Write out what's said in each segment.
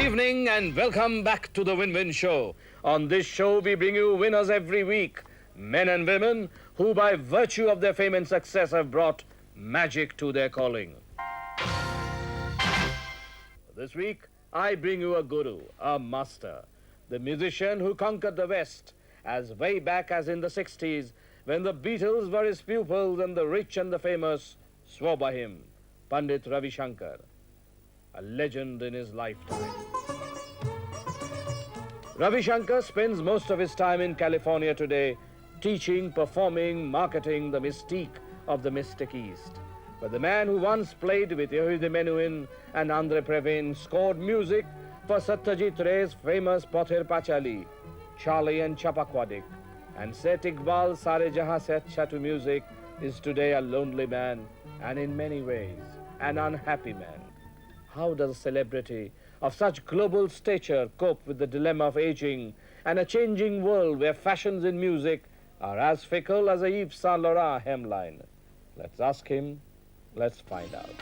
evening and welcome back to the Win-Win Show. On this show, we bring you winners every week, men and women who by virtue of their fame and success have brought magic to their calling. This week, I bring you a guru, a master, the musician who conquered the West as way back as in the 60s when the Beatles were his pupils and the rich and the famous swore by him, Pandit Ravi Shankar, a legend in his lifetime. Ravi Shankar spends most of his time in California today teaching, performing, marketing the mystique of the Mystic East. But the man who once played with Yehudi Menuhin and Andre Previn scored music for Satyajit Ray's famous Pather Pachali, Charlie and Chapakwadik, and set Iqbal Sare Jahan Se Achha to music, is today a lonely man and in many ways an unhappy man. How does a celebrity of such global stature cope with the dilemma of aging and a changing world where fashions in music are as fickle as a Yves Saint Laurent hemline? Let's ask him, let's find out.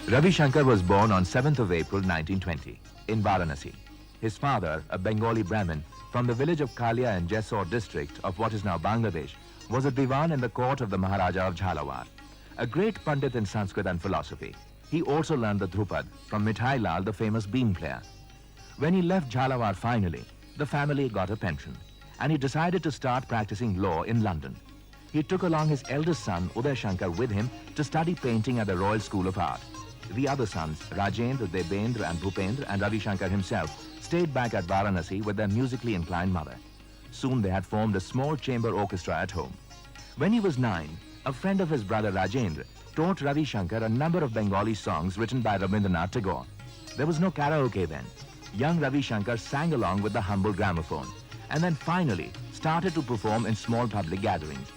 Ravi Shankar was born on 7th of April 1920 in Varanasi. His father, a Bengali Brahmin from the village of Kalia in Jessore district of what is now Bangladesh, was a diwan in the court of the Maharaja of Jhalawar. A great Pandit in Sanskrit and philosophy, he also learned the Dhrupad from Mithai Lal, the famous bean player. When he left Jhalawar finally, the family got a pension and he decided to start practicing law in London. He took along his eldest son, Uday Shankar, with him to study painting at the Royal School of Art. The other sons, Rajendra, Devendra and Bhupendra and Ravi Shankar himself, stayed back at Varanasi with their musically inclined mother. Soon they had formed a small chamber orchestra at home. When he was 9, a friend of his brother Rajendra taught Ravi Shankar a number of Bengali songs written by Rabindranath Tagore. There was no karaoke then. Young Ravi Shankar sang along with the humble gramophone and then finally started to perform in small public gatherings.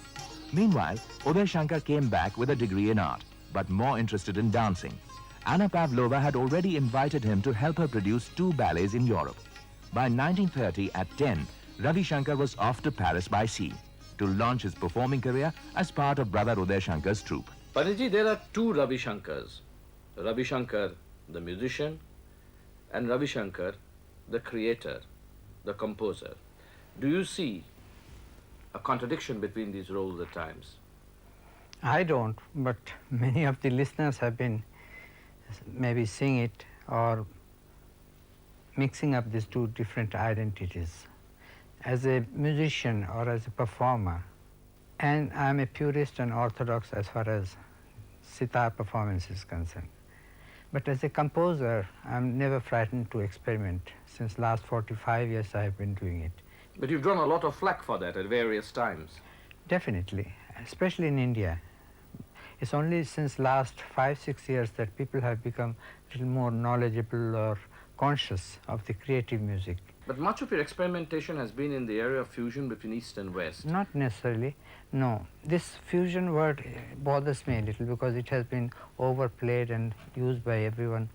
Meanwhile, Uday Shankar came back with a degree in art, but more interested in dancing. Anna Pavlova had already invited him to help her produce 2 ballets in Europe. By 1930, at 10, Ravi Shankar was off to Paris by sea to launch his performing career as part of brother Uday Shankar's troupe. Panditji, there are 2 Ravi Shankars. Ravi Shankar, the musician, and Ravi Shankar, the creator, the composer. Do you see a contradiction between these roles at times? I don't, but many of the listeners have been maybe seeing it or mixing up these 2 different identities. As a musician or as a performer, and I'm a purist and orthodox as far as sitar performance is concerned. But as a composer, I'm never frightened to experiment. Since last 45 years I've been doing it. But you've drawn a lot of flack for that at various times. Definitely, especially in India. It's only since last 5-6 years that people have become a little more knowledgeable or conscious of the creative music. But much of your experimentation has been in the area of fusion between East and West. Not necessarily, no. This fusion word bothers me a little because it has been overplayed and used by everyone.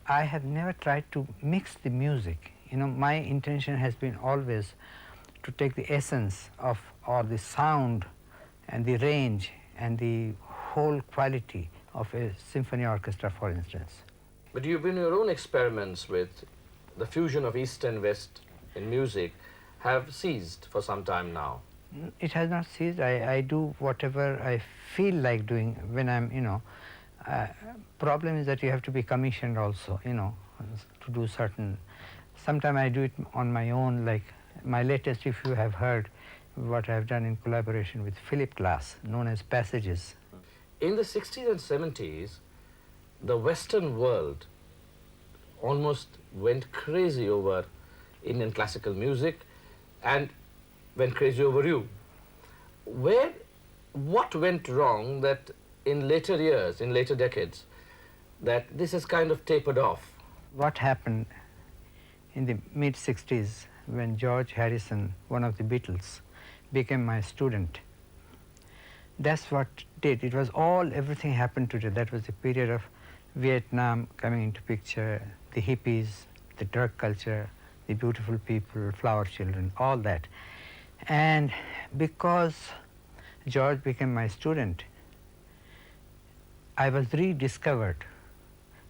I have never tried to mix the music. You know, my intention has been always to take the essence of, or the sound and the range and the whole quality of a symphony orchestra, for instance. But you've been your own experiments with the fusion of East and West in music have ceased for some time now. It has not ceased. I do whatever I feel like doing when I'm, problem is that you have to be commissioned also, to do certain. Sometimes I do it on my own, like my latest, if you have heard, what I've done in collaboration with Philip Glass, known as Passages. In the 60s and 70s, the Western world almost went crazy over Indian classical music and went crazy over you. What went wrong that in later years, in later decades, that this has kind of tapered off? What happened in the mid-60s when George Harrison, one of the Beatles, became my student? That's what did. It was everything happened today. That was the period of Vietnam coming into picture, the hippies, the drug culture, the beautiful people, flower children, all that. And because George became my student, I was rediscovered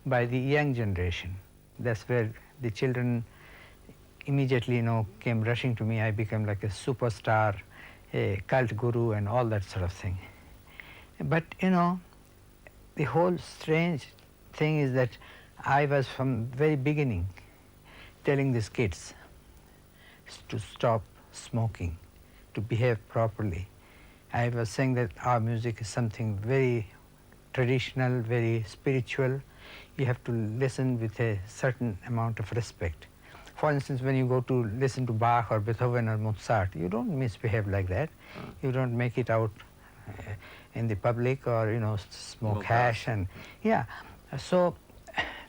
by the young generation. That's where the children immediately, came rushing to me. I became like a superstar, a cult guru and all that sort of thing. But, the whole strange thing is that I was from very beginning telling these kids to stop smoking, to behave properly. I was saying that our music is something very traditional, very spiritual. You have to listen with a certain amount of respect. For instance, when you go to listen to Bach or Beethoven or Mozart, you don't misbehave like that. You don't make it out in the public or, smoke hash and, yeah. So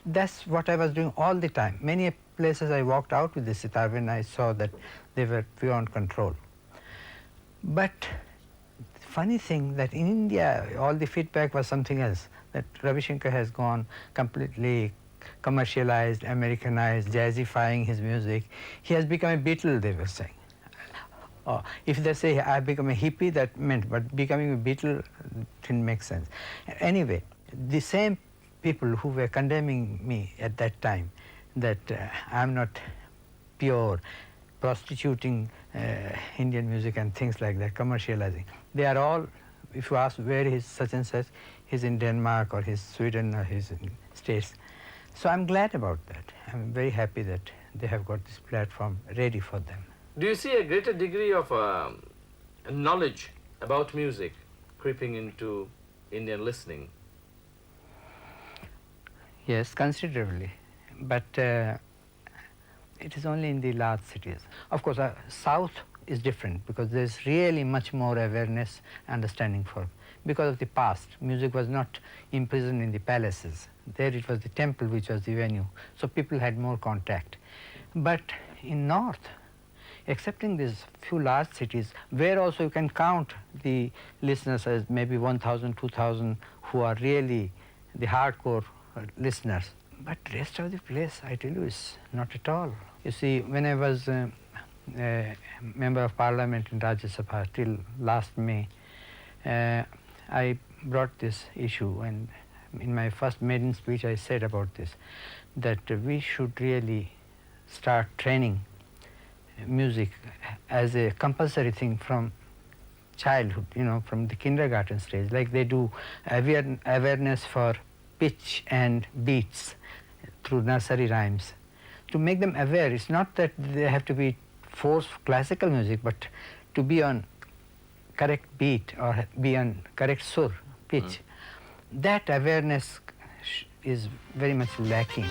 that's what I was doing all the time. Many places I walked out with the sitar when I saw that they were beyond control. But the funny thing that in India, all the feedback was something else, that Ravi Shankar has gone completely commercialized, Americanized, jazzifying his music. He has become a Beatle, they were saying. If they say I've become a hippie, that meant, but becoming a Beatle didn't make sense. Anyway, the same people who were condemning me at that time, that I'm not pure, prostituting Indian music and things like that, commercializing, they are all, if you ask where is such and such, he's in Denmark or he's Sweden or he's in States. So I'm glad about that. I'm very happy that they have got this platform ready for them. Do you see a greater degree of knowledge about music creeping into Indian listening? Yes, considerably, but it is only in the large cities. Of course, South is different because there's really much more awareness, understanding for, because of the past. Music was not imprisoned in the palaces. There it was the temple which was the venue, so people had more contact. But in North, excepting these few large cities, where also you can count the listeners as maybe 1,000, 2,000 who are really the hardcore listeners. But rest of the place, I tell you, is not at all. You see, when I was a member of parliament in Rajya Sabha till last May, I brought this issue, and in my first maiden speech I said about this, that we should really start training music as a compulsory thing from childhood, from the kindergarten stage, like they do awareness for pitch and beats through nursery rhymes. To make them aware, it's not that they have to be forced classical music, but to be on correct beat or be on correct sur, pitch. That awareness is very much lacking.